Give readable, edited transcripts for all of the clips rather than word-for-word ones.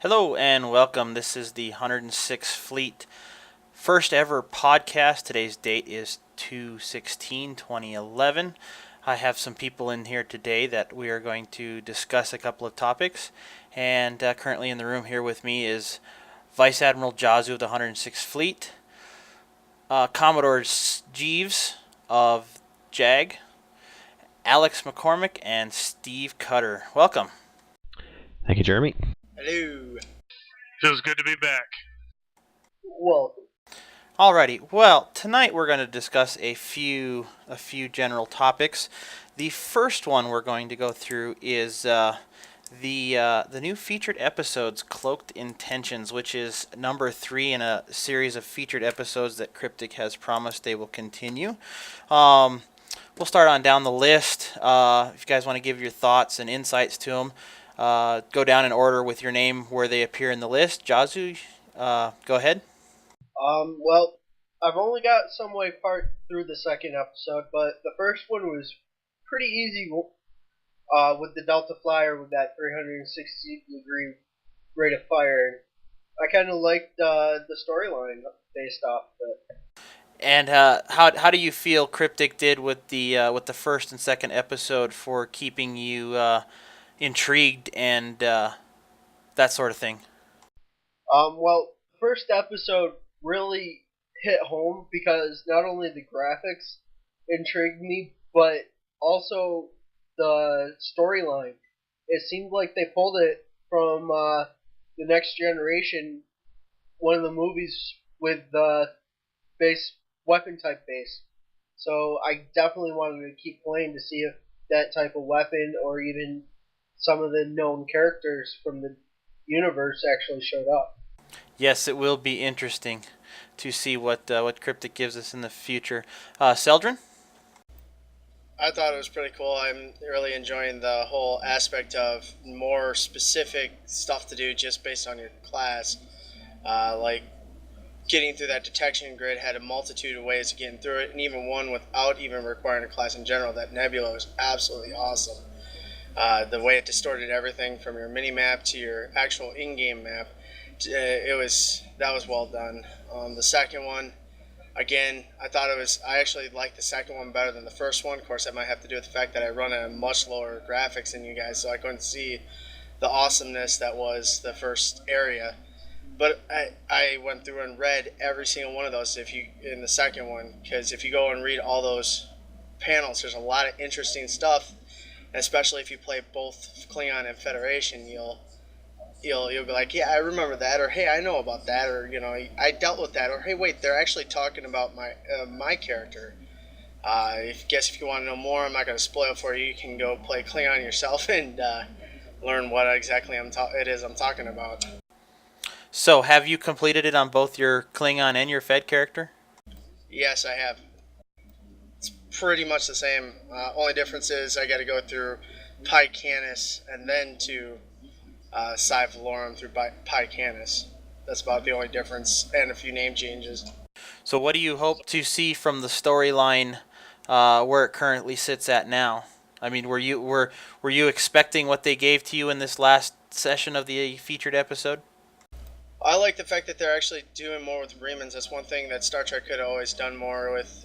Hello and welcome. This is the 106th Fleet first ever podcast. Today's date is 2/16/2011. I have some people in here today that we are going to discuss a couple of topics. And currently in the room here with me is Vice Admiral Jazu of the 106th Fleet, Commodore Jeeves of JAG, Alex McCormick, and Steve Cutter. Welcome. Thank you, Jeremy. Hello. Feels good to be back. Welcome. Alrighty. Well, tonight we're going to discuss a few general topics. The first one we're going to go through is the new featured episodes, Cloaked Intentions, which is number 3 in a series of featured episodes that Cryptic has promised they will continue. We'll start on down the list. If you guys want to give your thoughts and insights to them, go down in order with your name where they appear in the list. Jazu, go ahead. Well, I've only got some way part through the second episode, but the first one was pretty easy with the Delta Flyer with that 360-degree rate of fire. I kind of liked the storyline based off of it. And how do you feel Cryptic did with the first and second episode for keeping you intrigued and that sort of thing? Well, first episode really hit home because not only the graphics intrigued me, but also the storyline. It seemed like they pulled it from the Next Generation, one of the movies with the base weapon type base. So I definitely wanted to keep playing to see if that type of weapon or even some of the known characters from the universe actually showed up. Yes, it will be interesting to see what Cryptic gives us in the future. Seldrin? I thought it was pretty cool. I'm really enjoying the whole aspect of more specific stuff to do just based on your class. Like getting through that detection grid had a multitude of ways of getting through it, and even one without even requiring a class in general. That Nebula was absolutely awesome. The way it distorted everything from your mini map to your actual in-game map, that was well done. The second one, again, I actually liked the second one better than the first one. Of course, that might have to do with the fact that I run at much lower graphics than you guys, so I couldn't see the awesomeness that was the first area. But I went through and read every single one of those in the second one, because if you go and read all those panels, there's a lot of interesting stuff. Especially if you play both Klingon and Federation, you'll be like, yeah, I remember that, or hey, I know about that, or I dealt with that, or hey, wait, they're actually talking about my character. If you want to know more, I'm not going to spoil for you. You can go play Klingon yourself and learn what exactly I'm talking about. So, have you completed it on both your Klingon and your Fed character? Yes, I have. Pretty much the same. Only difference is I got to go through Pi Canis and then to Psi Valorum through Pi Canis. That's about the only difference, and a few name changes. So what do you hope to see from the storyline where it currently sits at now? I mean, were you expecting what they gave to you in this last session of the featured episode? I like the fact that they're actually doing more with Remans. That's one thing that Star Trek could have always done more with.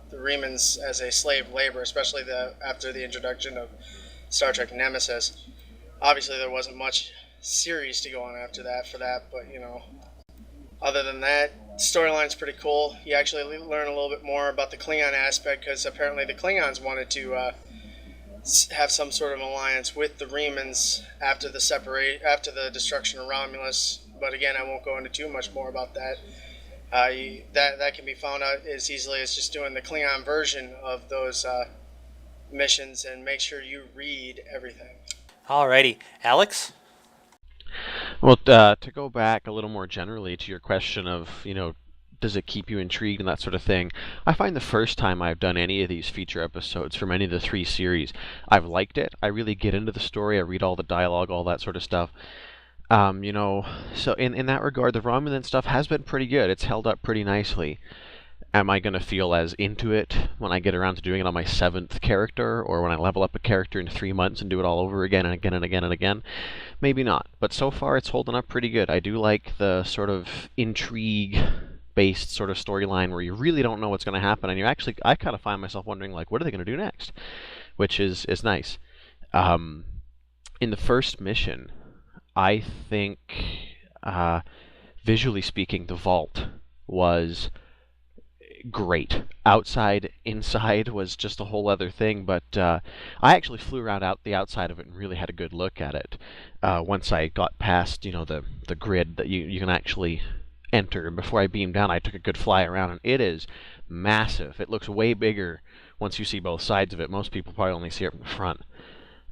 The Remans as a slave labor, especially after the introduction of Star Trek Nemesis. Obviously, there wasn't much series to go on after that but other than that, storyline's pretty cool. You actually learn a little bit more about the Klingon aspect, because apparently the Klingons wanted to have some sort of alliance with the Remans after the destruction of Romulus. But again, I won't go into too much more about that. That can be found out as easily as just doing the Klingon version of those missions, and make sure you read everything. Alrighty. Alex? Well, to go back a little more generally to your question of, does it keep you intrigued and that sort of thing, I find the first time I've done any of these feature episodes from any of the 3 series, I've liked it. I really get into the story. I read all the dialogue, all that sort of stuff. So in that regard, the Romulan stuff has been pretty good. It's held up pretty nicely. am I going to feel as into it when I get around to doing it on my 7th character, or when I level up a character in 3 months and do it all over again and again and again and again? Maybe not. But so far it's holding up pretty good. I do like the sort of intrigue-based sort of storyline where you really don't know what's going to happen, and I kind of find myself wondering, like, what are they going to do next? Which is nice. In the first mission, I think, visually speaking, the vault was great. Outside, inside was just a whole other thing, but I actually flew around out the outside of it and really had a good look at it. Once I got past, the grid that you can actually enter. Before I beamed down, I took a good fly around, and it is massive. It looks way bigger once you see both sides of it. Most people probably only see it from the front.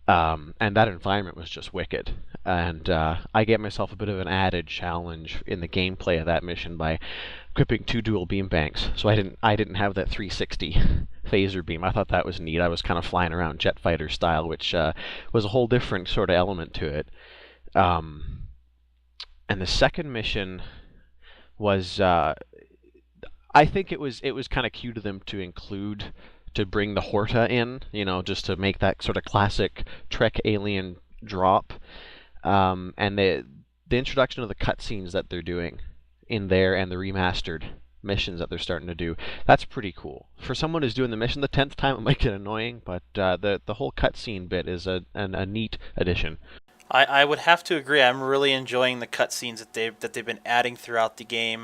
And that environment was just wicked. And I gave myself a bit of an added challenge in the gameplay of that mission by equipping 2 dual beam banks. So I didn't have that 360 phaser beam. I thought that was neat. I was kind of flying around jet fighter style, which was a whole different sort of element to it. And the second mission was, I think it was kind of cute of them to bring the Horta in, just to make that sort of classic Trek alien drop. And the introduction of the cutscenes that they're doing in there and the remastered missions that they're starting to do, that's pretty cool. For someone who's doing the mission the 10th time, it might get annoying, but the whole cutscene bit is a neat addition. I would have to agree. I'm really enjoying the cutscenes that they've been adding throughout the game.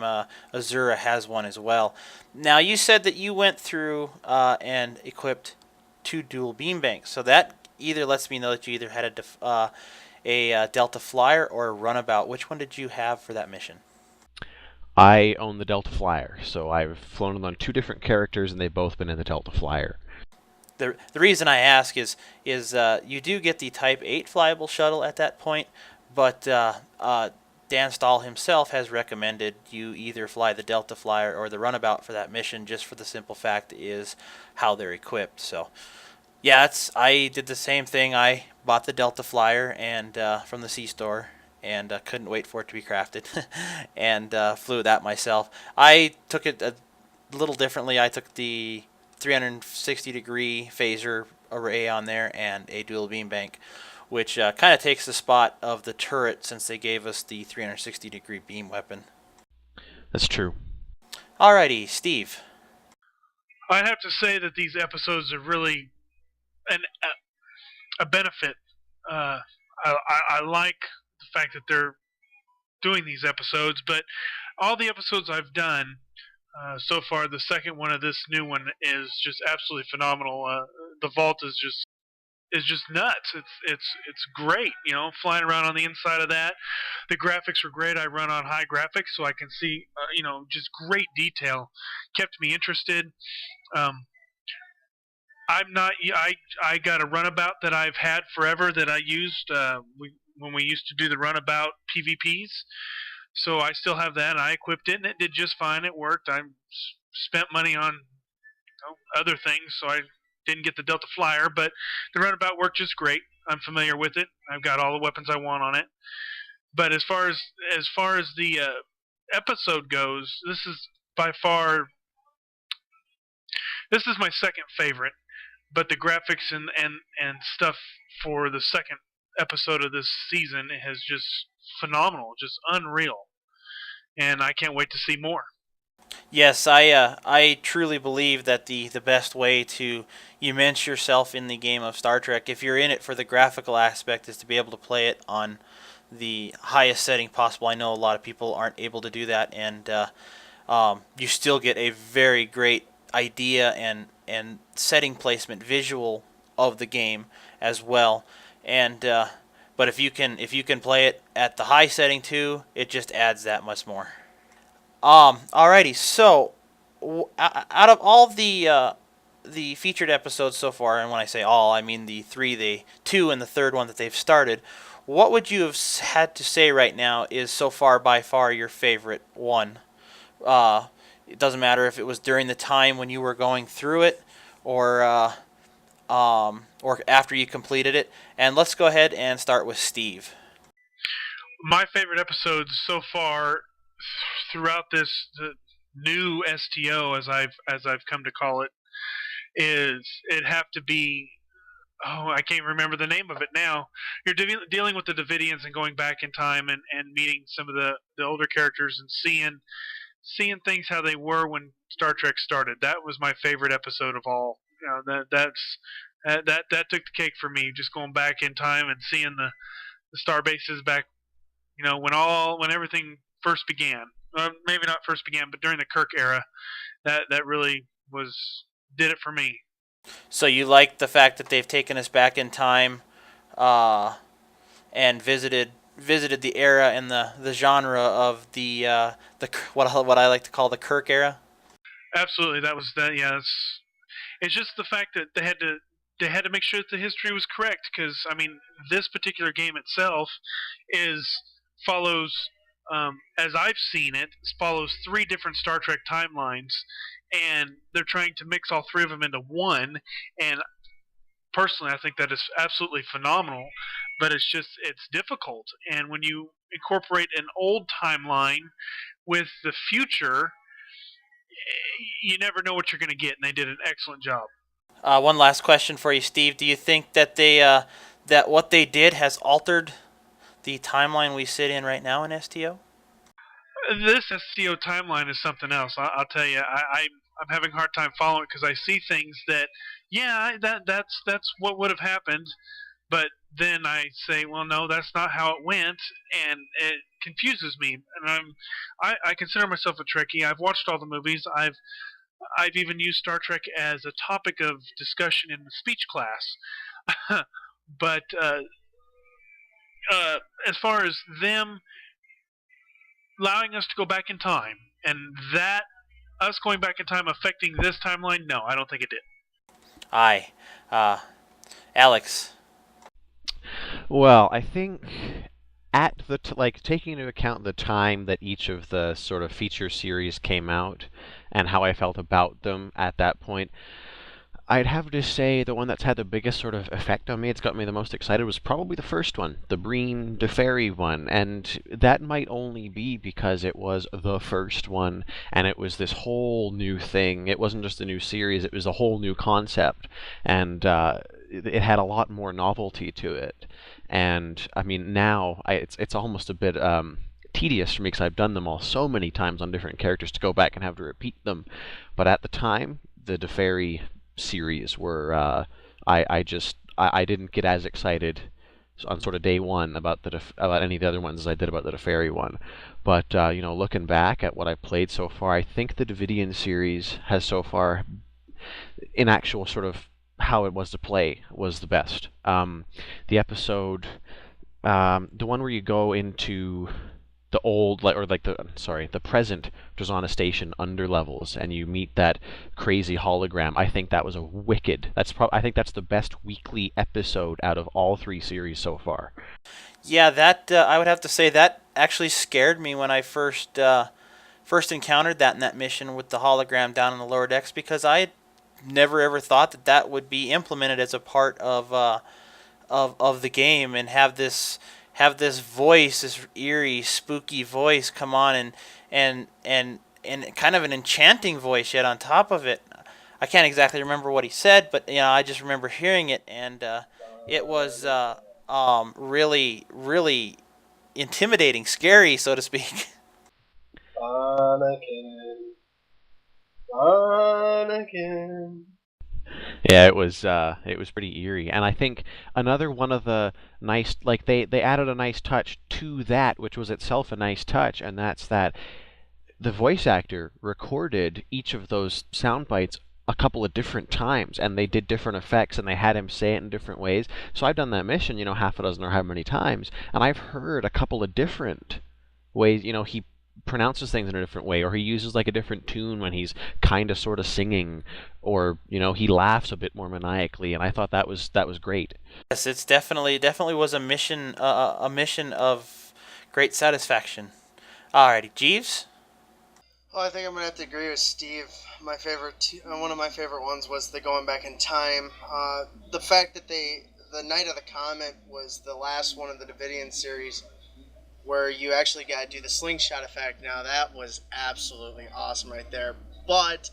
Azura has one as well. Now, you said that you went through and equipped 2 dual beam banks, so that either lets me know that you either had a Delta Flyer or a Runabout. Which one did you have for that mission? I own the Delta Flyer, so I've flown on 2 different characters, and they've both been in the Delta Flyer. The reason I ask is you do get the Type 8 flyable shuttle at that point, but Dan Stahl himself has recommended you either fly the Delta Flyer or the Runabout for that mission, just for the simple fact is how they're equipped. So, yeah, I did the same thing. I bought the Delta Flyer and from the C-store and couldn't wait for it to be crafted and flew that myself. I took it a little differently. I took the 360-degree phaser array on there and a dual beam bank, which kind of takes the spot of the turret since they gave us the 360-degree beam weapon. That's true. Alrighty, Steve. I'd have to say that these episodes are really a benefit. I like the fact that they're doing these episodes, but all the episodes I've done so far, the second one of this new one is just absolutely phenomenal. The vault is just nuts. It's great, flying around on the inside of that. The graphics were great. I run on high graphics, so I can see, just great detail. Kept me interested. I got a runabout that I've had forever that I used when we used to do the runabout PvPs. So I still have that. I equipped it, and it did just fine. It worked. I spent money on other things, so I didn't get the Delta Flyer, but the runabout worked just great. I'm familiar with it. I've got all the weapons I want on it. But as far as the episode goes, this is by far my second favorite. But the graphics and stuff for the second episode of this season is just phenomenal, just unreal. And I can't wait to see more. Yes, I truly believe that the best way to immerse yourself in the game of Star Trek, if you're in it for the graphical aspect, is to be able to play it on the highest setting possible. I know a lot of people aren't able to do that, and you still get a very great idea and setting placement visual of the game as well. And but if you can play it at the high setting too, it just adds that much more. Alrighty, so out of all the featured episodes so far, and when I say all, I mean the 2 and the third one that they've started, what would you have had to say right now is so far by far your favorite one? It doesn't matter if it was during the time when you were going through it, or after you completed it. And let's go ahead and start with Steve. My favorite episodes so far throughout new STO, as I've come to call it, is it'd have to be. Oh, I can't remember the name of it now. You're dealing with the Davidians and going back in time and meeting some of the older characters and seeing things how they were when Star Trek started. That was my favorite episode of all. That took the cake for me. Just going back in time and seeing the star bases back. When everything first began. Maybe not first began, but during the Kirk era. That really did it for me. So you like the fact that they've taken us back in time, and visited the era and the genre of the what I like to call the Kirk era. Absolutely, that was that. Yeah, it's just the fact that they had to make sure that the history was correct, because I mean, this particular game itself follows, as I've seen it, follows 3 different Star Trek timelines, and they're trying to mix all 3 of them into one. And personally, I think that is absolutely phenomenal, but it's difficult. And when you incorporate an old timeline with the future, you never know what you're going to get, and they did an excellent job. One last question for you, Steve. Do you think that that what they did has altered the timeline we sit in right now in STO? This STO timeline is something else. I'll tell you. I'm having a hard time following it, because I see things that, that's what would have happened, but then I say, well, no, that's not how it went, and it confuses me. And I consider myself a Trekkie. I've watched all the movies. I've even used Star Trek as a topic of discussion in the speech class. But as far as them allowing us to go back in time, and that us going back in time affecting this timeline, no, I don't think it did. Aye. Alex. Well, I think at the taking into account the time that each of the sort of feature series came out and how I felt about them at that point, I'd have to say the one that's had the biggest sort of effect on me, it's got me the most excited, was probably the first one, the Breen Deferi one. And that might only be because it was the first one, and it was this whole new thing. It wasn't just a new series, it was a whole new concept. And it had a lot more novelty to it. And, I mean, now it's almost a bit tedious for me, because I've done them all so many times on different characters to go back and have to repeat them. But at the time, the Deferi series were I didn't get as excited on sort of day one about any of the other ones as I did about the Deferi one. But looking back at what I've played so far, I think the Davidian series has so far, in actual sort of how it was to play, was the best. The episode, the one where you go into the old, the present, which was on a station under levels, and you meet that crazy hologram. I think that was a wicked. I think that's the best weekly episode out of all 3 series so far. Yeah, that I would have to say that actually scared me when I first encountered that in that mission with the hologram down in the lower decks, because I had never ever thought that would be implemented as a part of the game, and have this voice, this eerie, spooky voice come on, and kind of an enchanting voice yet on top of it. I can't exactly remember what he said, but I just remember hearing it, and it was really, really intimidating, scary, so to speak. Anakin. Yeah, it was pretty eerie. And I think another one of the nice, they added a nice touch to that, which was itself a nice touch, and that's that the voice actor recorded each of those sound bites a couple of different times, and they did different effects, and they had him say it in different ways. So I've done that mission, half a dozen or how many times, and I've heard a couple of different ways, he pronounces things in a different way, or he uses like a different tune when he's kind of sort of singing, or he laughs a bit more maniacally, and I thought that was great. Yes, it's definitely was a mission of great satisfaction. Alrighty, Jeeves. Well, I think I'm gonna have to agree with Steve. One of my favorite ones was the going back in time. The fact that the Night of the Comet was the last one of the Davidian series where you actually got to do the slingshot effect. Now that was absolutely awesome right there. But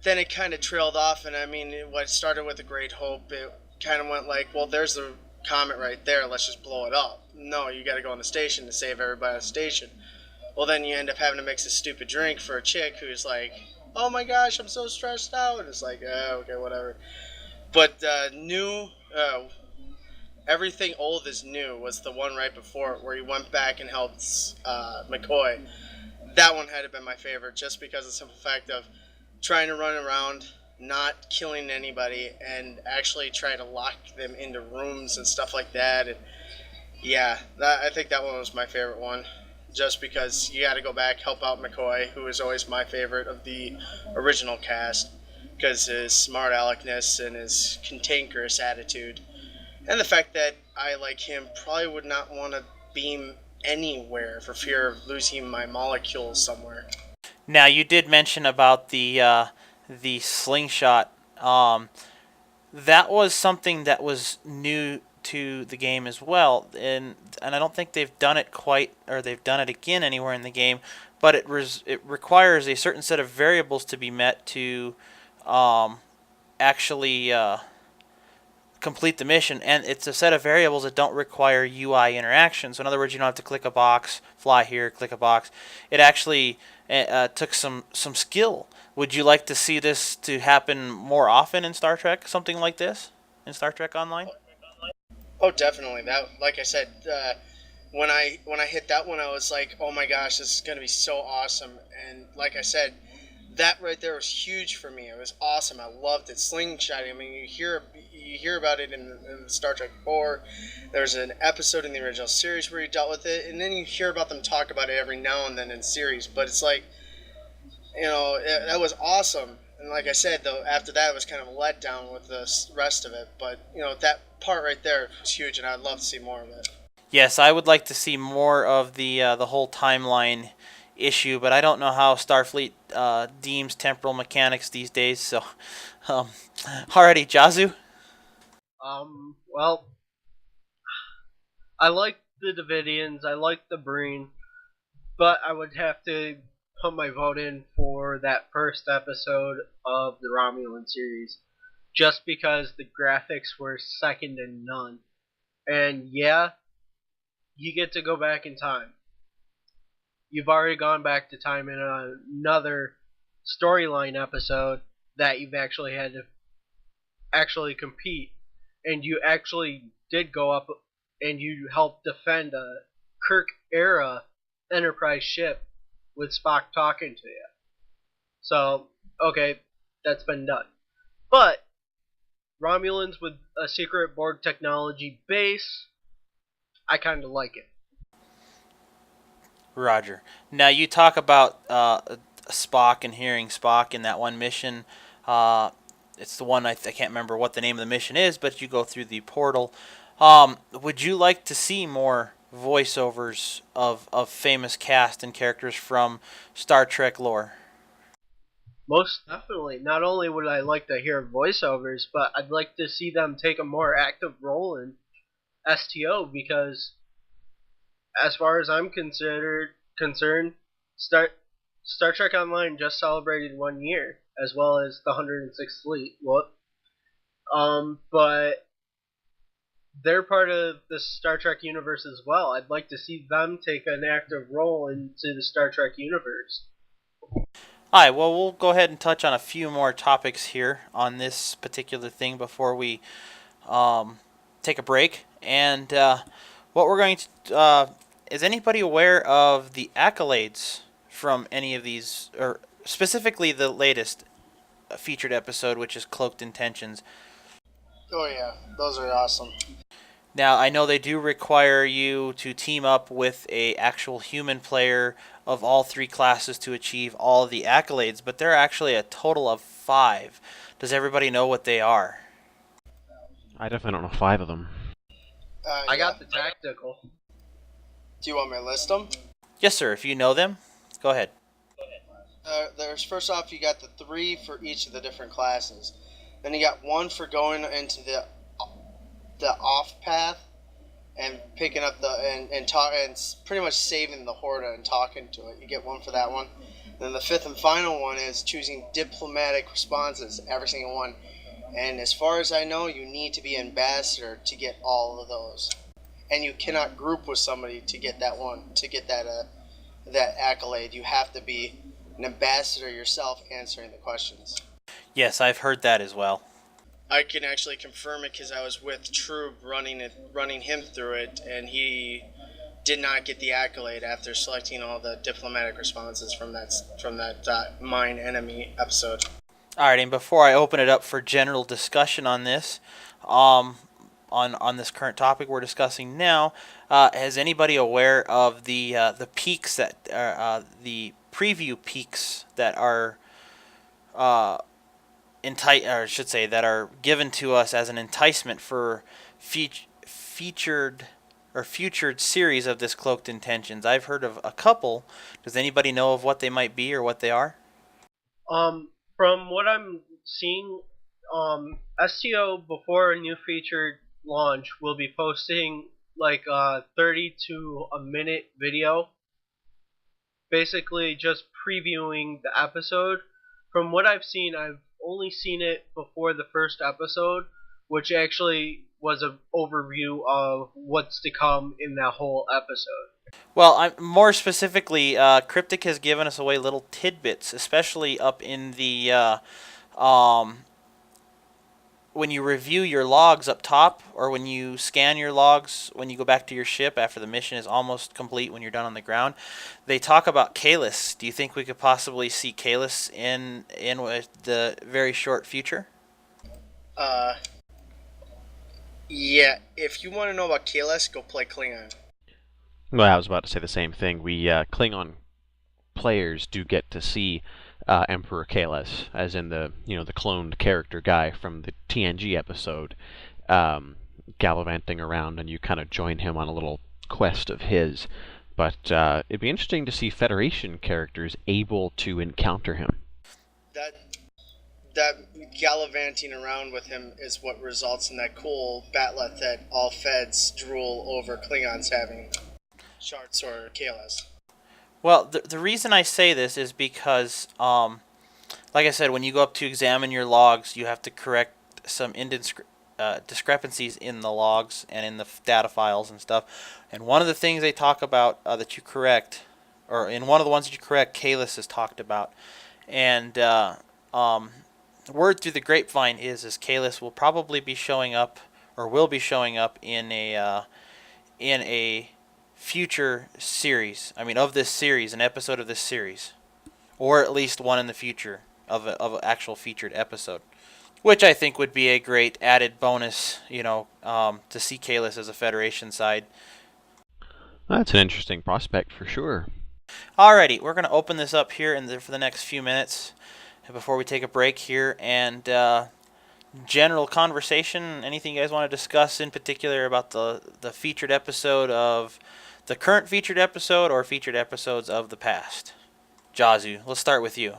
then it kind of trailed off, and I mean, what started with a great hope, it kind of went like, well, there's the comet right there, let's just blow it up. No, you got to go on the station to save everybody on the station. Well, then you end up having to mix a stupid drink for a chick who's like, oh my gosh, I'm so stressed out. And it's like, okay, whatever. But everything old is new was the one right before it, where he went back and helped McCoy. That one had to been my favorite, just because of the simple fact of trying to run around, not killing anybody, and actually trying to lock them into rooms and stuff like that. And yeah, I think that one was my favorite one, just because you got to go back, help out McCoy, who is always my favorite of the original cast, because his smart aleckness and his cantankerous attitude, and the fact that I, like him, probably would not want to beam anywhere for fear of losing my molecules somewhere. Now, you did mention about the slingshot. That was something that was new to the game as well, and I don't think they've done it quite, or they've done it again anywhere in the game. But it requires a certain set of variables to be met to actually complete the mission, and it's a set of variables that don't require UI interaction. So in other words, you don't have to click a box, fly here, click a box. It actually took some skill. Would you like to see this to happen more often in Star Trek, something like this, in Star Trek Online? Oh, definitely. That, like I said, when I hit that one, I was like, oh my gosh, this is going to be so awesome. And like I said, that right there was huge for me. It was awesome. I loved it. Slingshotting. I mean, you hear about it in Star Trek 4. There's an episode in the original series where you dealt with it, and then you hear about them talk about it every now and then in series. But it's like, that was awesome. And like I said, though, after that, it was kind of a letdown with the rest of it. But, that part right there was huge, and I'd love to see more of it. Yes, I would like to see more of the whole timeline issue, but I don't know how Starfleet deems temporal mechanics these days. So, alrighty, Jazu. Well, I like the Davidians, I like the Breen, but I would have to put my vote in for that first episode of the Romulan series, just because the graphics were second to none. And yeah, you get to go back in time. You've already gone back to time in another storyline episode that you've actually had to actually compete, and you actually did go up and you helped defend a Kirk era Enterprise ship with Spock talking to you. So, okay, that's been done. But Romulans with a secret Borg technology base, I kind of like it. Roger. Now, you talk about Spock and hearing Spock in that one mission. It's the one, I can't remember what the name of the mission is, but you go through the portal. Would you like to see more voiceovers of famous cast and characters from Star Trek lore? Most definitely. Not only would I like to hear voiceovers, but I'd like to see them take a more active role in STO, because as far as I'm concerned, Star Trek Online just celebrated 1 year, as well as the 106th Fleet. But they're part of the Star Trek universe as well. I'd like to see them take an active role into the Star Trek universe. Alright, well, we'll go ahead and touch on a few more topics here on this particular thing before we take a break. And what we're going to... is anybody aware of the accolades from any of these, or specifically the latest featured episode, which is Cloaked Intentions? Oh yeah, those are awesome. Now, I know they do require you to team up with a actual human player of all three classes to achieve all of the accolades, but there are actually a total of 5. Does everybody know what they are? I definitely don't know 5 of them. I got the tactical. Do you want me to list them? Yes, sir. If you know them, go ahead. There's first off, you got the 3 for each of the different classes. Then you got 1 for going into the off path, and picking up and pretty much saving the Horda and talking to it. You get one for that one. Then the fifth and final one is choosing diplomatic responses, every single one. And as far as I know, you need to be ambassador to get all of those. And you cannot group with somebody to get that one, to get that accolade. You have to be an ambassador yourself answering the questions. Yes, I've heard that as well. I can actually confirm it because I was with Trube running him through it, and he did not get the accolade after selecting all the diplomatic responses from that Mine Enemy episode. All right, and before I open it up for general discussion on this, on this current topic we're discussing now, is anybody aware of the peaks that the preview peaks that are that are given to us as an enticement for featured series of this Cloaked Intentions? I've heard of a couple. Does anybody know of what they might be or what they are? From what I'm seeing, STO before a new feature launch will be posting like a 30 to a minute video, basically just previewing the episode. From what I've seen, I've only seen it before the first episode, which actually was an overview of what's to come in that whole episode. Well, more specifically, Cryptic has given us away little tidbits, especially up in the when you review your logs up top, or when you scan your logs when you go back to your ship after the mission is almost complete when you're done on the ground. They talk about Kalis. Do you think we could possibly see Kalis in with the very short future? Yeah. If you want to know about Kalis, go play Klingon. Well, I was about to say the same thing. We Klingon players do get to see Emperor Kalis, as in the the cloned character guy from the TNG episode, gallivanting around, and you kind of join him on a little quest of his. But it'd be interesting to see Federation characters able to encounter him. That gallivanting around with him is what results in that cool bat'leth that all Feds drool over Klingons having. Sharts or Kalis. Well, the reason I say this is because, like I said, when you go up to examine your logs, you have to correct some discrepancies in the logs and in the data files and stuff. And one of the things they talk about that you correct, or in one of the ones that you correct, Kalis is talked about. And word through the grapevine is Kalis will probably be showing up, or will be showing up in a future series. I mean, of this series, an episode of this series, or at least one in the future of an actual featured episode, which I think would be a great added bonus. To see Kalis as a Federation side. That's an interesting prospect for sure. Alrighty, we're going to open this up here for the next few minutes before we take a break here, and general conversation. Anything you guys want to discuss in particular about the featured episode of the current featured episode, or featured episodes of the past? Jazu, let's start with you.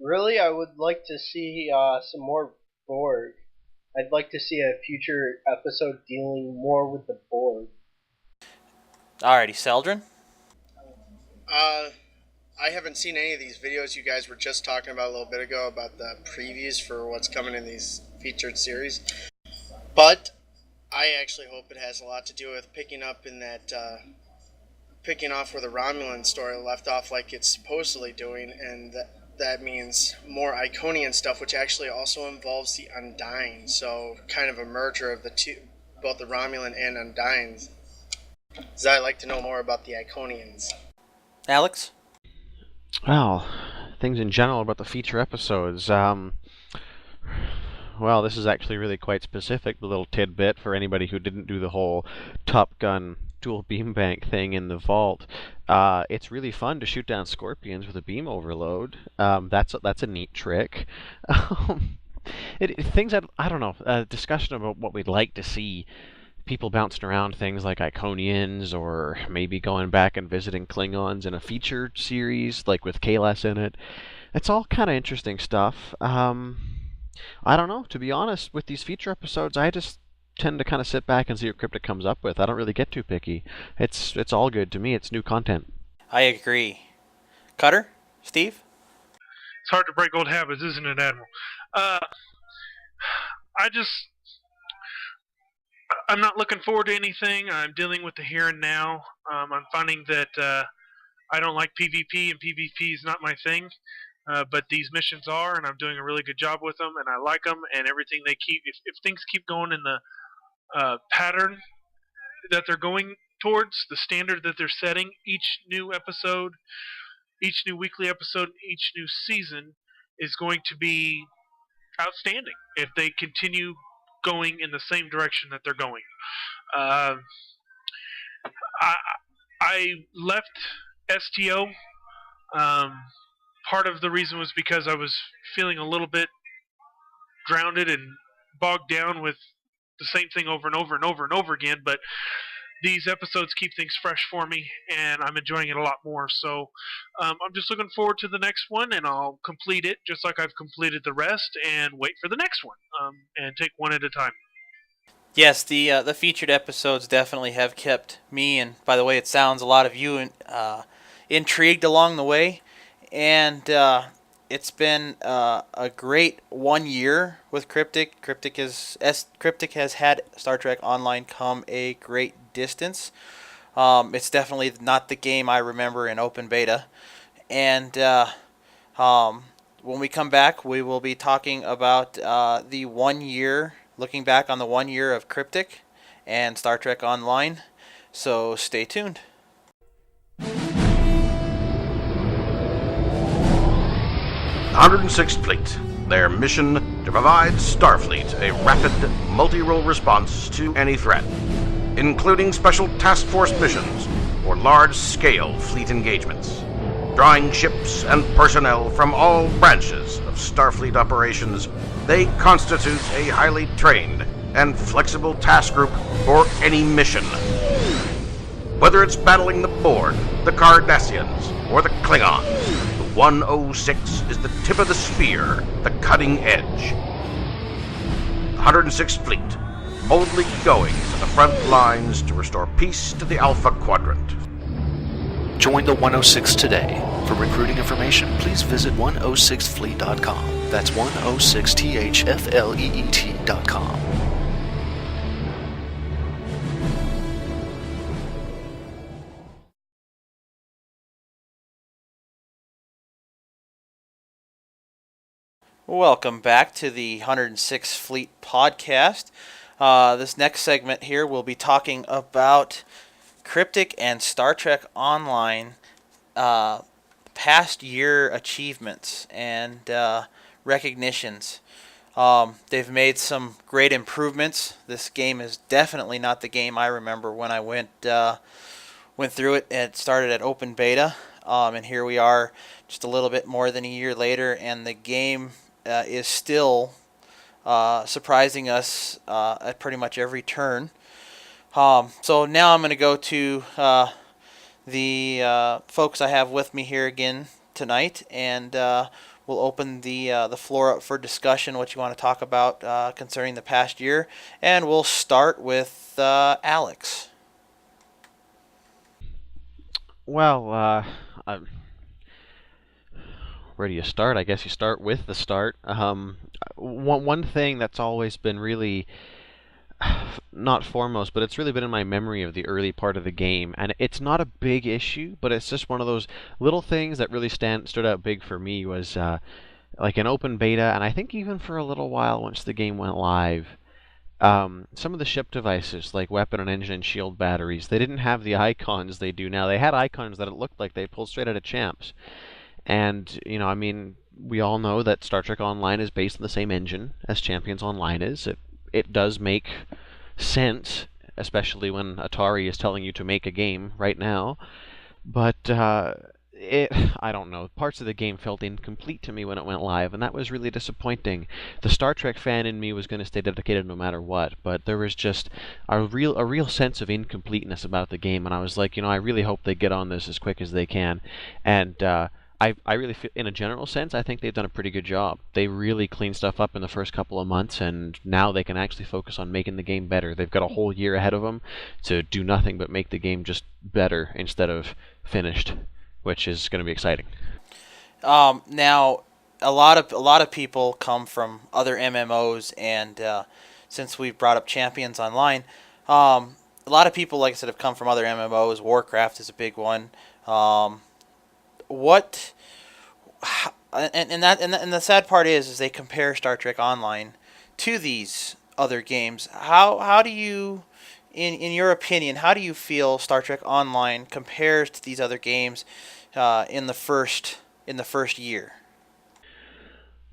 Really, I would like to see some more Borg. I'd like to see a future episode dealing more with the Borg. Alrighty, Seldrin? I haven't seen any of these videos you guys were just talking about a little bit ago about the previews for what's coming in these featured series. But I actually hope it has a lot to do with picking off where the Romulan story left off, like it's supposedly doing, and that means more Iconian stuff, which actually also involves the Undying. So kind of a merger of the two, both the Romulan and Undyings. So I'd like to know more about the Iconians. Alex? Well, things in general about the feature episodes. Well, this is actually really quite specific, the little tidbit for anybody who didn't do the whole Top Gun dual beam bank thing in the vault. It's really fun to shoot down scorpions with a beam overload. That's a neat trick. I don't know, a discussion about what we'd like to see. People bouncing around things like Iconians, or maybe going back and visiting Klingons in a featured series, like with Kalis in it. It's all kind of interesting stuff. I don't know. To be honest, with these feature episodes, I just tend to kind of sit back and see what Cryptic comes up with. I don't really get too picky. It's all good to me. It's new content. I agree. Cutter? Steve? It's hard to break old habits, isn't it, Admiral? I'm not looking forward to anything. I'm dealing with the here and now. I'm finding that I don't like PvP, and PvP is not my thing. But these missions are, and I'm doing a really good job with them, and I like them, and everything they keep. If things keep going in the pattern that they're going towards, the standard that they're setting, each new episode, each new weekly episode, each new season is going to be outstanding if they continue going in the same direction that they're going. I left STO. Part of the reason was because I was feeling a little bit drowned and bogged down with the same thing over and over and over and over again, but these episodes keep things fresh for me, and I'm enjoying it a lot more. So I'm just looking forward to the next one, and I'll complete it just like I've completed the rest, and wait for the next one, and take one at a time. Yes, the featured episodes definitely have kept me, and by the way, it sounds a lot of you intrigued along the way. And it's been a great 1 year with Cryptic. Cryptic has had Star Trek Online come a great distance. It's definitely not the game I remember in open beta. And when we come back, we will be talking about the 1 year, looking back on the 1 year of Cryptic and Star Trek Online. So stay tuned. 106th Fleet. Their mission to provide Starfleet a rapid, multi-role response to any threat, including special task force missions or large-scale fleet engagements. Drawing ships and personnel from all branches of Starfleet operations, they constitute a highly trained and flexible task group for any mission. Whether it's battling the Borg, the Cardassians, or the Klingons, 106 is the tip of the spear, the cutting edge. 106th Fleet, boldly going to the front lines to restore peace to the Alpha Quadrant. Join the 106 today. For recruiting information, please visit 106thfleet.com. That's 106thfleet.com. Welcome back to the 106th Fleet Podcast. This next segment here, we'll be talking about Cryptic and Star Trek Online past year achievements and recognitions. They've made some great improvements. This game is definitely not the game I remember when I went through it. It started at open beta, and here we are just a little bit more than a year later, and the game is still surprising us at pretty much every turn. So now I'm going to go to the folks I have with me here again tonight, and we'll open the floor up for discussion, what you want to talk about concerning the past year, and we'll start with Alex. Well, where do you start? I guess you start with the start. One thing that's always been really, not foremost, but it's really been in my memory of the early part of the game, and it's not a big issue, but it's just one of those little things that really stood out big for me was like an open beta, and I think even for a little while once the game went live, some of the ship devices, like weapon and engine and shield batteries, they didn't have the icons they do now. They had icons that it looked like they pulled straight out of Champs. And, you know, I mean, we all know that Star Trek Online is based on the same engine as Champions Online is. It does make sense, especially when Atari is telling you to make a game right now. But I don't know. Parts of the game felt incomplete to me when it went live, and that was really disappointing. The Star Trek fan in me was going to stay dedicated no matter what, but there was just a real sense of incompleteness about the game, and I was like, you know, I really hope they get on this as quick as they can. And I really feel, in a general sense, I think they've done a pretty good job. They really cleaned stuff up in the first couple of months, and now they can actually focus on making the game better. They've got a whole year ahead of them to do nothing but make the game just better instead of finished, which is going to be exciting. Now, a lot of people come from other MMOs, and since we've brought up Champions Online, a lot of people, like I said, have come from other MMOs. Warcraft is a big one. What and the sad part is they compare Star Trek Online to these other games. How do you, in your opinion, how do you feel Star Trek Online compares to these other games in the first year?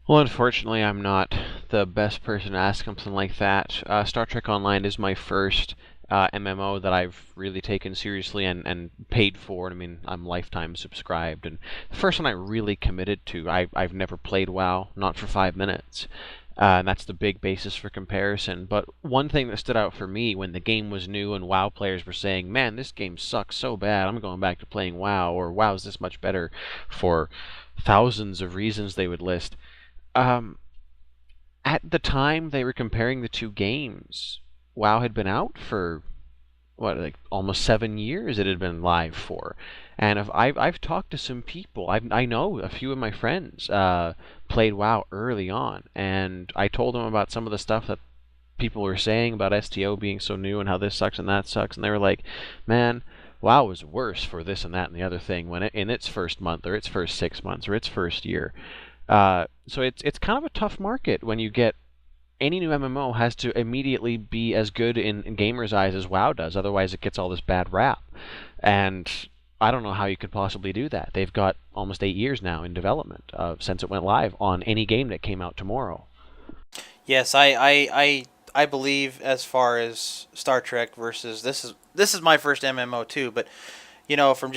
Well, unfortunately, I'm not the best person to ask something like that. Star Trek Online is my first MMO that I've really taken seriously and paid for. I mean, I'm lifetime subscribed, and the first one I really committed to. I've never played WoW, not for 5 minutes. And that's the big basis for comparison. But one thing that stood out for me when the game was new and WoW players were saying, man, this game sucks so bad, I'm going back to playing WoW, or WoW's this much better, for thousands of reasons they would list. At the time they were comparing the two games, WoW had been out for like almost 7 years. It had been live for, and if I've talked to some people. I know a few of my friends played WoW early on, and I told them about some of the stuff that people were saying about STO being so new and how this sucks and that sucks, and they were like, man, WoW was worse for this and that and the other thing when in its first month or its first 6 months or its first year. So it's kind of a tough market when you get any new MMO has to immediately be as good in gamers' eyes as WoW does. Otherwise, it gets all this bad rap. And I don't know how you could possibly do that. They've got almost 8 years now in development since it went live on any game that came out tomorrow. Yes, I believe as far as Star Trek versus this is my first MMO too, but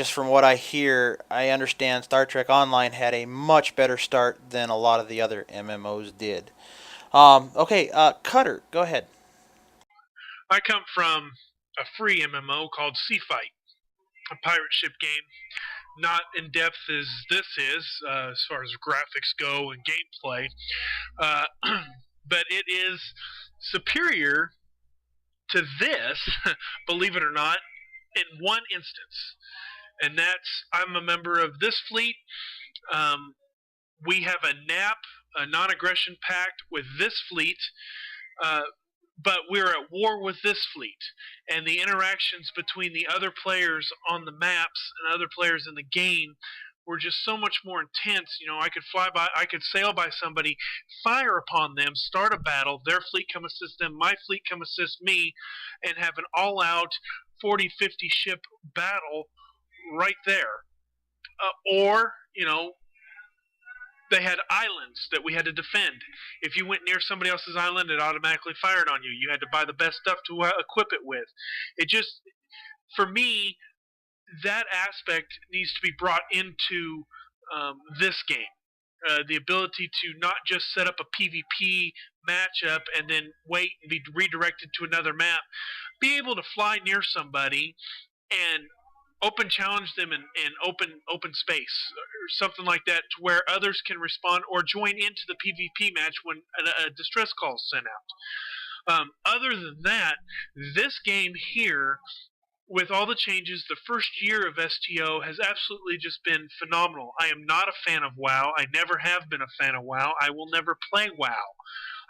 from what I hear, I understand Star Trek Online had a much better start than a lot of the other MMOs did. Okay, Cutter, go ahead. I come from a free MMO called Sea Fight, a pirate ship game. Not in depth as this is, as far as graphics go and gameplay, but it is superior to this, believe it or not, in one instance. And that's, I'm a member of this fleet. We have a NAP, a non-aggression pact with this fleet, but we're at war with this fleet. And the interactions between the other players on the maps and other players in the game were just so much more intense. I could sail by somebody, fire upon them, start a battle, their fleet come assist them, my fleet come assist me, and have an all-out 40, 50 ship battle right there. They had islands that we had to defend. If you went near somebody else's island, it automatically fired on you. You had to buy the best stuff to equip it with. For me, that aspect needs to be brought into this game. The ability to not just set up a PvP matchup and then wait and be redirected to another map. Be able to fly near somebody and open challenge them in open space or something like that, to where others can respond or join into the PvP match when a distress call is sent out. Other than that, this game here, with all the changes, the first year of STO has absolutely just been phenomenal. I am not a fan of WoW. I never have been a fan of WoW. I will never play WoW.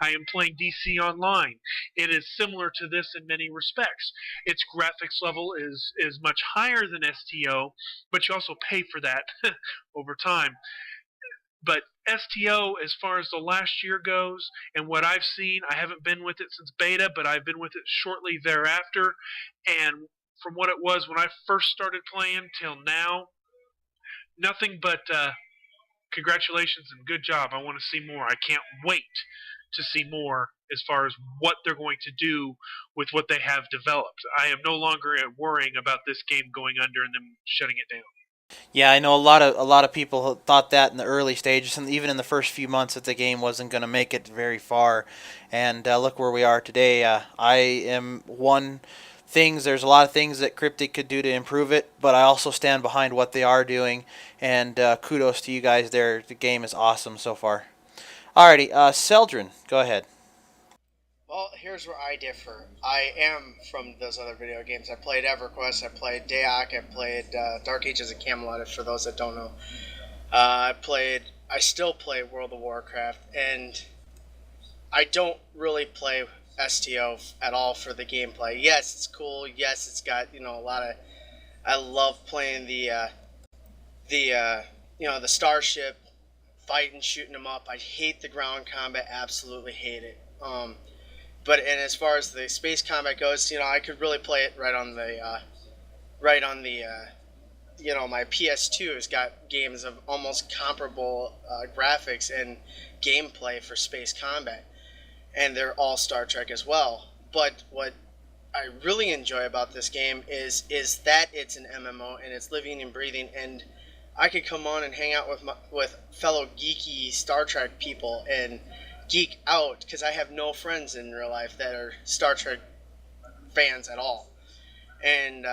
I am playing DC Online. It is similar to this in many respects. Its graphics level is much higher than STO, but you also pay for that over time. But STO, as far as the last year goes, and what I've seen, I haven't been with it since beta, but I've been with it shortly thereafter, and from what it was when I first started playing till now, nothing but congratulations and good job. I want to see more. I can't wait to see more as far as what they're going to do with what they have developed. I am no longer worrying about this game going under and them shutting it down. Yeah, I know a lot of people thought that in the early stages, and even in the first few months, that the game wasn't going to make it very far. And look where we are today. I am one There's a lot of things that Cryptic could do to improve it, but I also stand behind what they are doing, and kudos to you guys there. The game is awesome so far. Alrighty, Seldrin, go ahead. Well, here's where I differ. I am from those other video games. I played EverQuest, I played Dayak, I played Dark Ages of Camelot, for those that don't know. I still play World of Warcraft, and I don't really play STO at all for the gameplay. Yes, it's cool. Yes, it's got, a lot of. I love playing the starship, fighting, shooting them up. I hate the ground combat. Absolutely hate it. But as far as the space combat goes, I could really play it right on the my PS2 has got games of almost comparable graphics and gameplay for space combat, and they're all Star Trek as well. But what I really enjoy about this game is that it's an MMO and it's living and breathing, and I could come on and hang out with fellow geeky Star Trek people and geek out, because I have no friends in real life that are Star Trek fans at all. And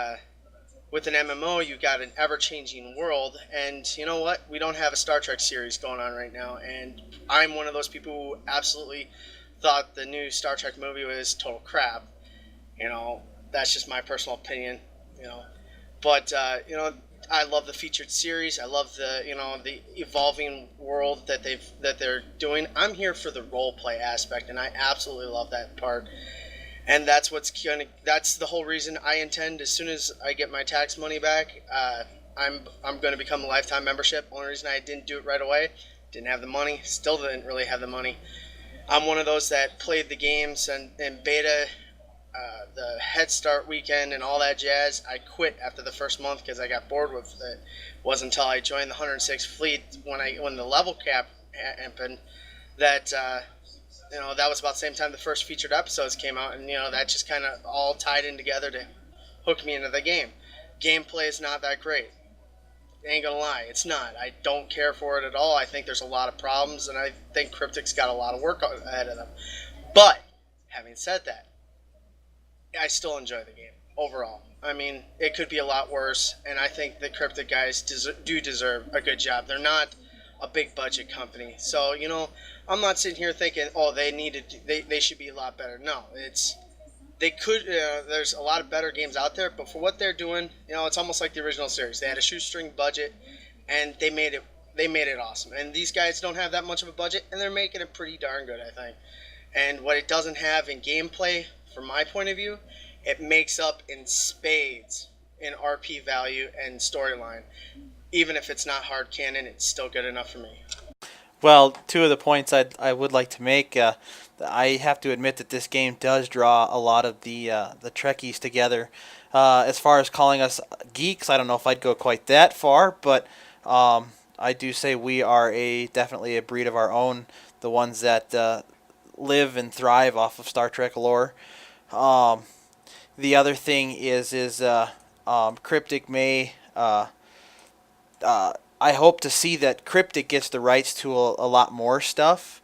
with an MMO, you got an ever-changing world, and you know what? We don't have a Star Trek series going on right now, and I'm one of those people who absolutely thought the new Star Trek movie was total crap. That's just my personal opinion. But I love the featured series. I love the evolving world that they're doing. I'm here for the role play aspect, and I absolutely love that part. And that's the whole reason I intend, as soon as I get my tax money back, I'm going to become a lifetime membership. Only reason I didn't do it right away, didn't have the money, still didn't really have the money. I'm one of those that played the games and beta, the Head Start weekend and all that jazz. I quit after the first month because I got bored with it. It wasn't until I joined the 106th Fleet when the level cap happened that that was about the same time the first featured episodes came out, and that just kind of all tied in together to hook me into the game. Gameplay is not that great. Ain't gonna lie, it's not. I don't care for it at all. I think there's a lot of problems, and I think Cryptic's got a lot of work ahead of them. But having said that, I still enjoy the game overall. I mean, it could be a lot worse, and I think the Cryptic guys do deserve a good job. They're not a big budget company, so I'm not sitting here thinking, oh, they should be a lot better. No, they could. There's a lot of better games out there, but for what they're doing, it's almost like the original series. They had a shoestring budget, and they made it awesome. And these guys don't have that much of a budget, and they're making it pretty darn good, I think. And what it doesn't have in gameplay, from my point of view, it makes up in spades in RP value and storyline. Even if it's not hard canon, it's still good enough for me. Well, two of the points I would like to make. I have to admit that this game does draw a lot of the Trekkies together. As far as calling us geeks, I don't know if I'd go quite that far, but I do say we are definitely a breed of our own. The ones that live and thrive off of Star Trek lore. The other thing is Cryptic may. I hope to see that Cryptic gets the rights to a lot more stuff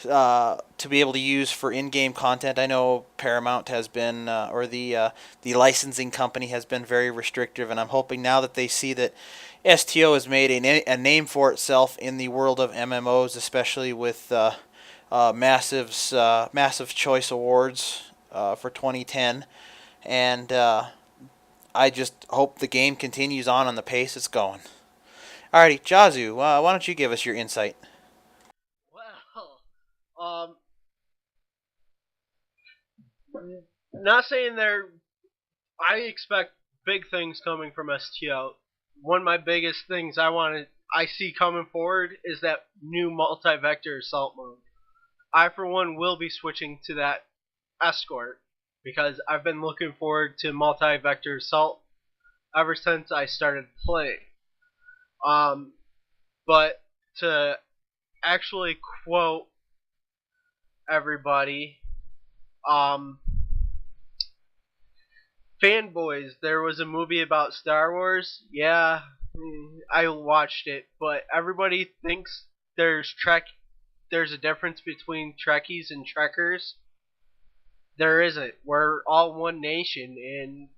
to be able to use for in-game content. I know Paramount has been, or the licensing company has been very restrictive, and I'm hoping now that they see that STO has made a name for itself in the world of MMOs, especially with massive choice awards for 2010, and I just hope the game continues on the pace it's going. Alrighty, Jazu, why don't you give us your insight? Well, not saying I expect big things coming from STO. One of my biggest things I see coming forward is that new multi-vector assault mode. I, for one, will be switching to that escort because I've been looking forward to multi-vector assault ever since I started playing. But to actually quote everybody, fanboys, there was a movie about Star Wars. Yeah, I watched it, but everybody thinks there's a difference between Trekkies and Trekkers. there isn't. We're all one nation, and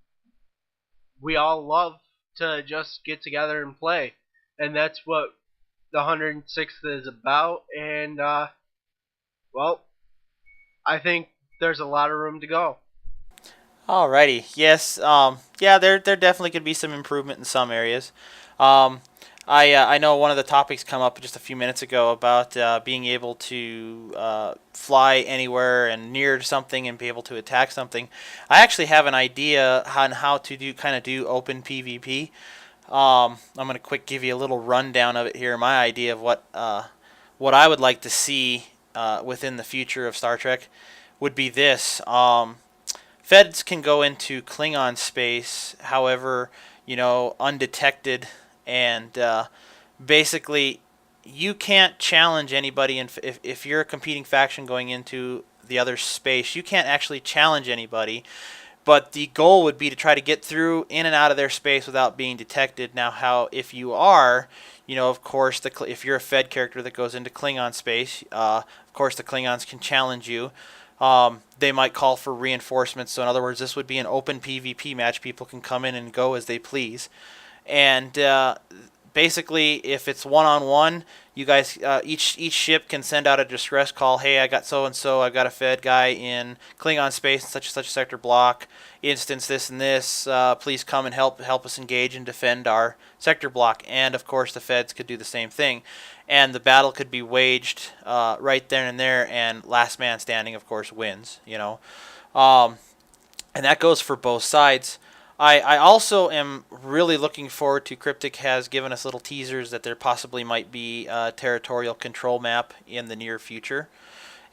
we all love to just get together and play. And that's what the 106th is about. And, well, I think there's a lot of room to go. Alrighty. Yes. Yeah. There definitely could be some improvement in some areas. Um, I know one of the topics come up just a few minutes ago about being able to fly anywhere and near something and be able to attack something. I actually have an idea on how to do open PvP. I'm gonna quick give you a little rundown of it here. My idea of what I would like to see within the future of Star Trek would be this. Feds can go into Klingon space, however, undetected, and basically you can't challenge anybody. If you're a competing faction going into the other space, you can't actually challenge anybody. But the goal would be to try to get through in and out of their space without being detected. Now, if you are, of course, if you're a Fed character that goes into Klingon space, of course the Klingons can challenge you. They might call for reinforcements. So in other words, this would be an open PvP match. People can come in and go as they please. And basically, if it's one-on-one, you guys, each ship can send out a distress call. Hey, I got so-and-so. I've got a Fed guy in Klingon space in such and such sector block. Instance this and this. Please come and help us engage and defend our sector block. And, of course, the Feds could do the same thing. And the battle could be waged right there and there, and last man standing, of course, wins. And that goes for both sides. I also am really looking forward to Cryptic has given us little teasers that there possibly might be a territorial control map in the near future.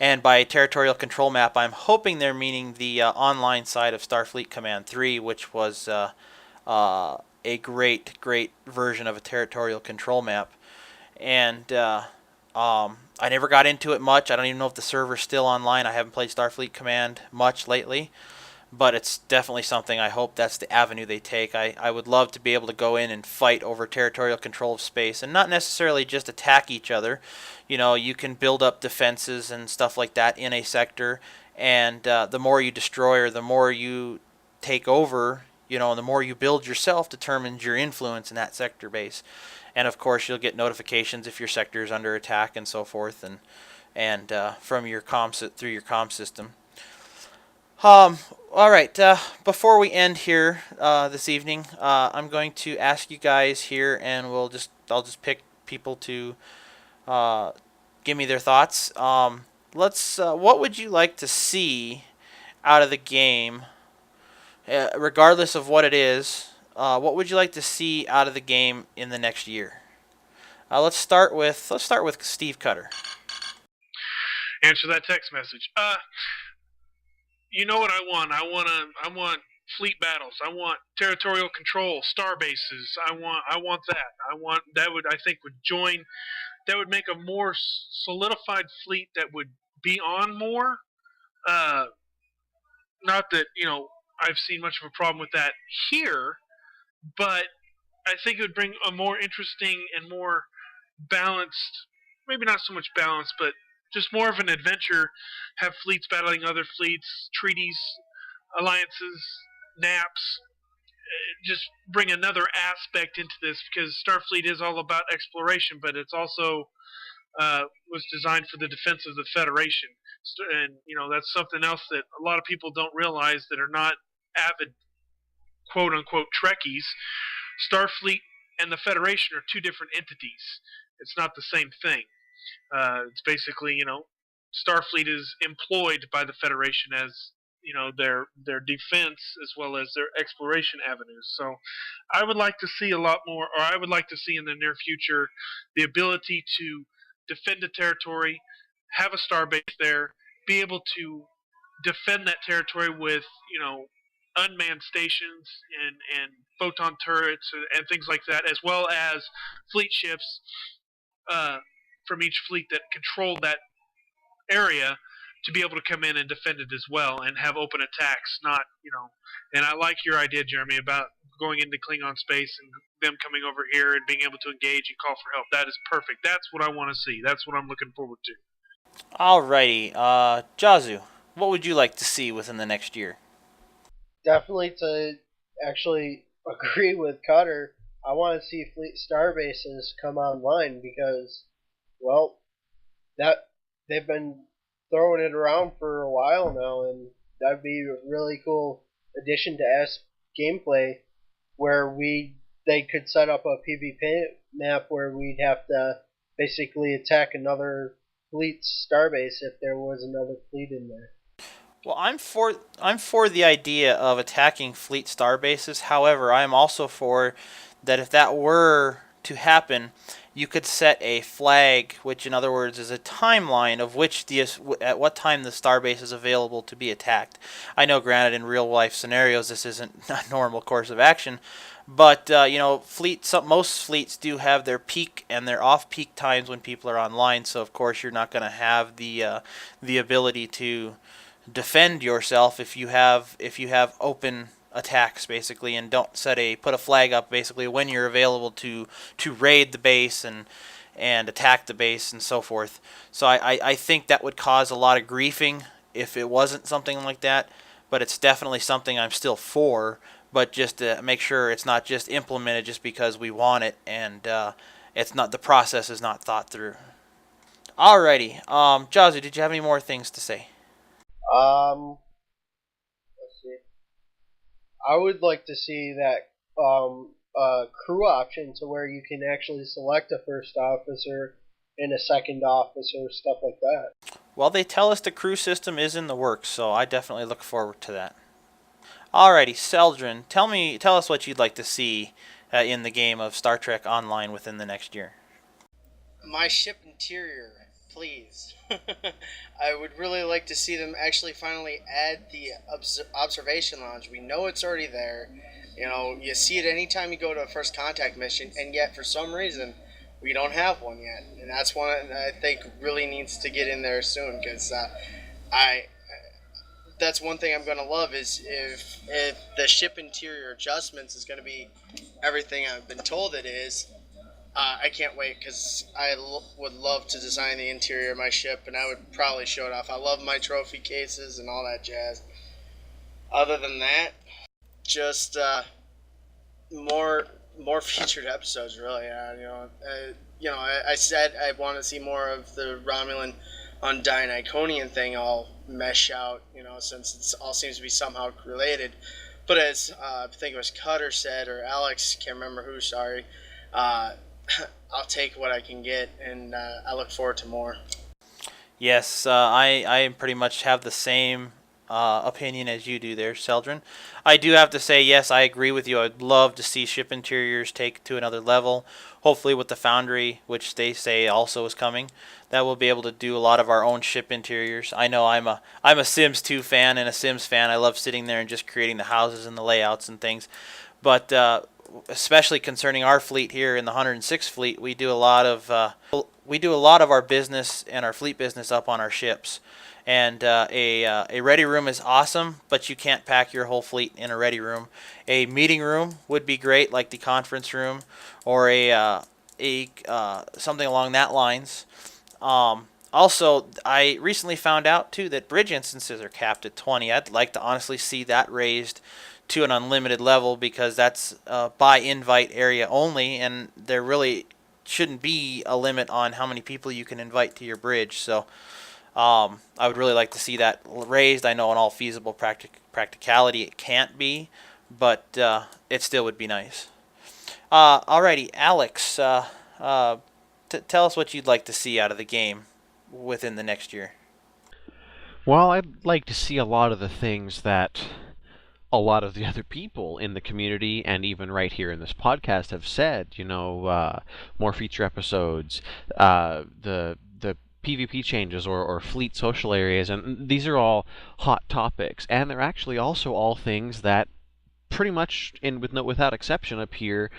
And by territorial control map, I'm hoping they're meaning the online side of Starfleet Command 3, which was a great version of a territorial control map. And I never got into it much. I don't even know if the server's still online. I haven't played Starfleet Command much lately. But it's definitely something I hope that's the avenue they take. I would love to be able to go in and fight over territorial control of space and not necessarily just attack each other. You can build up defenses and stuff like that in a sector, and the more you destroy or the more you take over, and the more you build yourself determines your influence in that sector base. And of course, you'll get notifications if your sector is under attack and so forth, and from your through your comm system. All right. Before we end here this evening, I'm going to ask you guys here, and I'll just pick people to give me their thoughts. What would you like to see out of the game, regardless of what it is? What would you like to see out of the game in the next year? Let's start with Steve Cutter. Answer that text message. You know what I want? I want fleet battles. I want territorial control, star bases. I want that. That would make a more solidified fleet that would be on more. Not that, I've seen much of a problem with that here, but I think it would bring a more interesting and more balanced, maybe not so much balanced, but just more of an adventure, have fleets battling other fleets, treaties, alliances, naps, just bring another aspect into this, because Starfleet is all about exploration, but it's also was designed for the defense of the Federation. And, that's something else that a lot of people don't realize that are not avid quote-unquote Trekkies. Starfleet and the Federation are two different entities. It's not the same thing. It's basically, Starfleet is employed by the Federation as, their defense as well as their exploration avenues. So I would like to see a lot more, or I would like to see in the near future, the ability to defend a territory, have a starbase there, be able to defend that territory with, unmanned stations and photon turrets and things like that, as well as fleet ships from each fleet that control that area to be able to come in and defend it as well and have open attacks, not, and I like your idea, Jeremy, about going into Klingon space and them coming over here and being able to engage and call for help. That is perfect. That's what I want to see. That's what I'm looking forward to. Alrighty, Jazu, what would you like to see within the next year? Definitely to actually agree with Cutter. I want to see fleet star bases come online because, well, that they've been throwing it around for a while now, and that'd be a really cool addition to S gameplay, where they could set up a PvP map where we'd have to basically attack another fleet starbase if there was another fleet in there. Well, I'm for the idea of attacking fleet starbases. However, I am also for that if that were to happen, you could set a flag, which in other words is a timeline of at what time the starbase is available to be attacked. I know, granted, in real life scenarios this isn't a normal course of action, but most fleets do have their peak and their off-peak times when people are online. So of course you're not going to have the ability to defend yourself if you have open attacks basically, and don't put a flag up basically when you're available to raid the base and attack the base and so forth. So I think that would cause a lot of griefing if it wasn't something like that, but it's definitely something I'm still for, but just to make sure it's not just implemented just because we want it, and it's not, the process is not thought through. Alrighty, Jazu, did you have any more things to say? Let's see. I would like to see that crew option to where you can actually select a first officer and a second officer, stuff like that. Well, they tell us the crew system is in the works, so I definitely look forward to that. Alrighty, Seldrin, tell us what you'd like to see in the game of Star Trek Online within the next year. My ship interior, please. I would really like to see them actually finally add the observation lounge. We know it's already there. You know, you see it anytime you go to a first contact mission, and yet for some reason we don't have one yet. And that's one I think really needs to get in there soon, because that's one thing I'm going to love is if the ship interior adjustments is going to be everything I've been told it is. I can't wait, because I would love to design the interior of my ship, and I would probably show it off. I love my trophy cases and all that jazz. Other than that, just more featured episodes, really. I said I want to see more of the Romulan Undyne Iconian thing all mesh out, since it all seems to be somehow related. But as I think it was Cutter said, or Alex, can't remember who, sorry, I'll take what I can get, and I look forward to more. Yes, I pretty much have the same opinion as you do there, Seldrin. I do have to say, yes, I agree with you. I'd love to see ship interiors take to another level. Hopefully with the Foundry, which they say also is coming, that we'll be able to do a lot of our own ship interiors. I know I'm a Sims 2 fan and a Sims fan. I love sitting there and just creating the houses and the layouts and things. But especially concerning our fleet here in the 106th Fleet, we do a lot of our business and our fleet business up on our ships. And a ready room is awesome, but you can't pack your whole fleet in a ready room. A meeting room would be great, like the conference room, or something along that lines. Also, I recently found out too that bridge instances are capped at 20. I'd like to honestly see that raised to an unlimited level, because that's by invite area only, and there really shouldn't be a limit on how many people you can invite to your bridge. So I would really like to see that raised. I know in all feasible practicality it can't be, but it still would be nice. Alrighty, Alex, tell us what you'd like to see out of the game within the next year. Well, I'd like to see a lot of the things that a lot of the other people in the community and even right here in this podcast have said. More feature episodes, the PvP changes or fleet social areas, and these are all hot topics, and they're actually also all things that pretty much, without exception, appear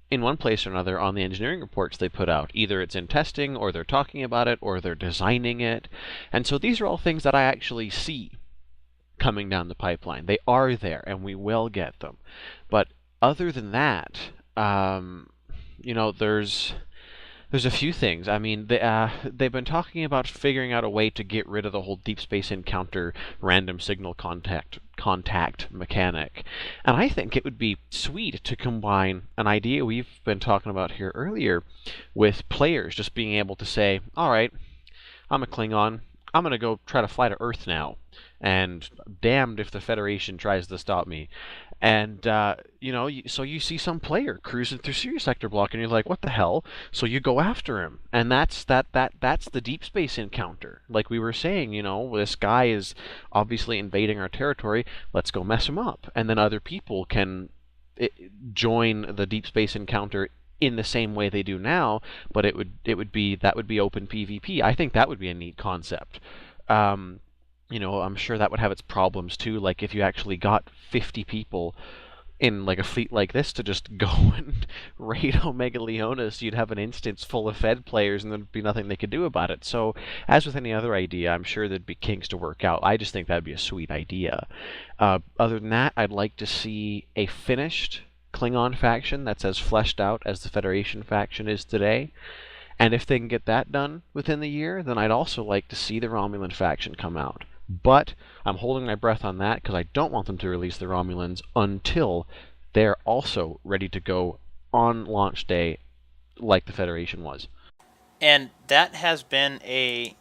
in one place or another on the engineering reports they put out. Either it's in testing, or they're talking about it, or they're designing it. And so these are all things that I actually see coming down the pipeline. They are there, and we will get them. But other than that, there's There's a few things. I mean, they've been talking about figuring out a way to get rid of the whole deep space encounter random signal contact mechanic. And I think it would be sweet to combine an idea we've been talking about here earlier with players just being able to say, all right, I'm a Klingon. I'm going to go try to fly to Earth now. And damned if the Federation tries to stop me. And, so you see some player cruising through Sirius Sector Block, and you're like, what the hell? So you go after him. And that's the deep space encounter. Like we were saying, this guy is obviously invading our territory. Let's go mess him up. And then other people can join the deep space encounter in the same way they do now, but that would be open PvP. I think that would be a neat concept. I'm sure that would have its problems too. Like if you actually got 50 people in like a fleet like this to just go and raid Omega Leonis, you'd have an instance full of Fed players and there'd be nothing they could do about it. So, as with any other idea, I'm sure there'd be kinks to work out. I just think that'd be a sweet idea. Other than that, I'd like to see a finished Klingon faction that's as fleshed out as the Federation faction is today. And if they can get that done within the year, then I'd also like to see the Romulan faction come out. But I'm holding my breath on that because I don't want them to release the Romulans until they're also ready to go on launch day like the Federation was. And that has been a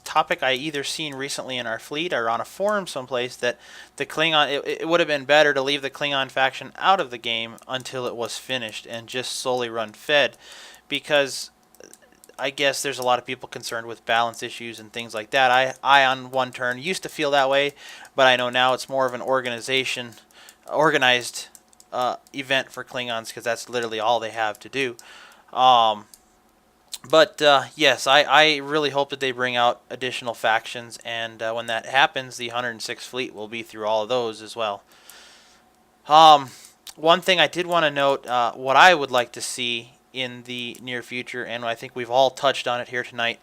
topic I either seen recently in our fleet or on a forum someplace, that the Klingon, it would have been better to leave the Klingon faction out of the game until it was finished and just solely run Fed, because I guess there's a lot of people concerned with balance issues and things like that. I on one turn used to feel that way, but I know now it's more of an organized event for Klingons, because that's literally all they have to do. Yes, I really hope that they bring out additional factions, and when that happens, the 106th Fleet will be through all of those as well. One thing I did want to note, what I would like to see in the near future, and I think we've all touched on it here tonight,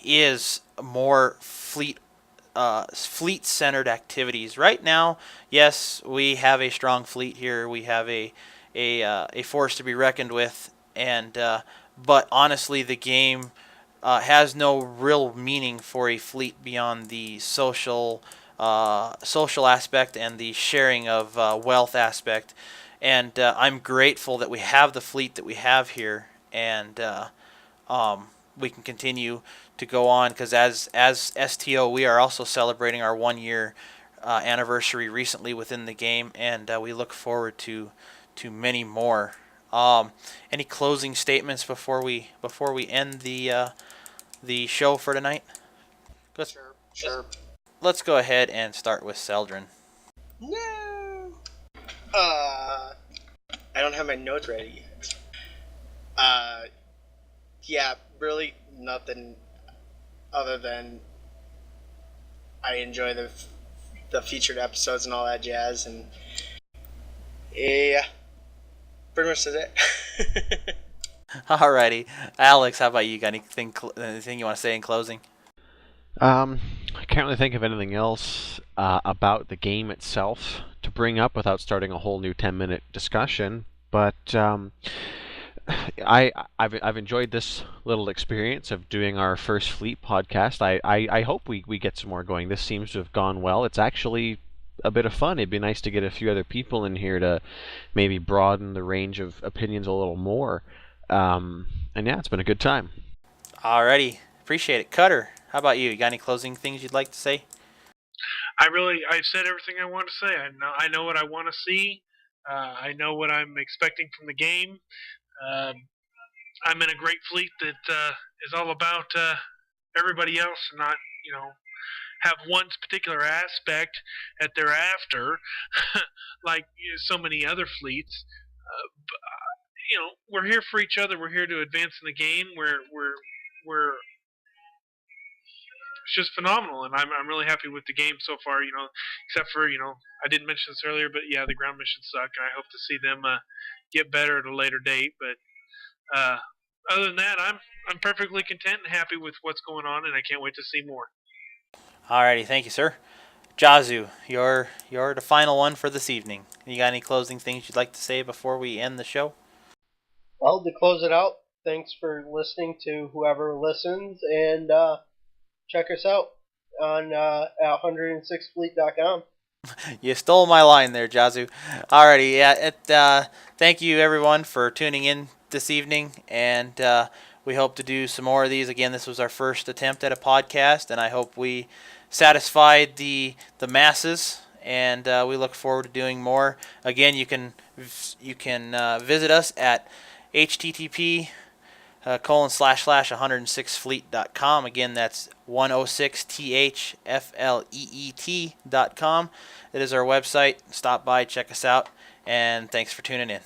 is more fleet-centered activities. Right now, yes, we have a strong fleet here. We have a force to be reckoned with, and but honestly, the game has no real meaning for a fleet beyond the social aspect and the sharing of wealth aspect. And I'm grateful that we have the fleet that we have here, and we can continue to go on, because as STO, we are also celebrating our 1-year anniversary recently within the game, and we look forward to many more. Any closing statements before we end the show for tonight? Sure. Let's go ahead and start with Seldrin. No. I don't have my notes ready yet. Yeah, really nothing other than I enjoy the featured episodes and all that jazz, and yeah, pretty much that's it. Alrighty, Alex, how about you? Got anything you want to say in closing? I can't really think of anything else about the game itself to bring up without starting a whole new 10-minute discussion. But I've enjoyed this little experience of doing our first Fleet podcast. I hope we get some more going. This seems to have gone well. It's actually a bit of fun. It'd be nice to get a few other people in here to maybe broaden the range of opinions a little more. And yeah, it's been a good time. Alrighty, appreciate it. Cutter, how about you? You got any closing things you'd like to say? I've said everything I want to say. I know what I want to see. I know what I'm expecting from the game. I'm in a great fleet that is all about everybody else, and not, have one particular aspect that they're after, like so many other fleets. We're here for each other. We're here to advance in the game. We're it's just phenomenal, and I'm really happy with the game so far. Except for I didn't mention this earlier, but yeah, the ground missions suck, and I hope to see them get better at a later date. But other than that, I'm perfectly content and happy with what's going on, and I can't wait to see more. Alrighty, thank you, sir. Jazu, you're the final one for this evening. You got any closing things you'd like to say before we end the show? Well, to close it out, thanks for listening to whoever listens, and check us out on at 106fleet.com. You stole my line there, Jazu. Alrighty, yeah. Thank you everyone for tuning in this evening, and we hope to do some more of these. Again, this was our first attempt at a podcast, and I hope we satisfied the masses. And we look forward to doing more. Again, you can visit us at http ://106fleet.com. Again, that's 106thfleet.com. It is our website. Stop by, check us out, and thanks for tuning in.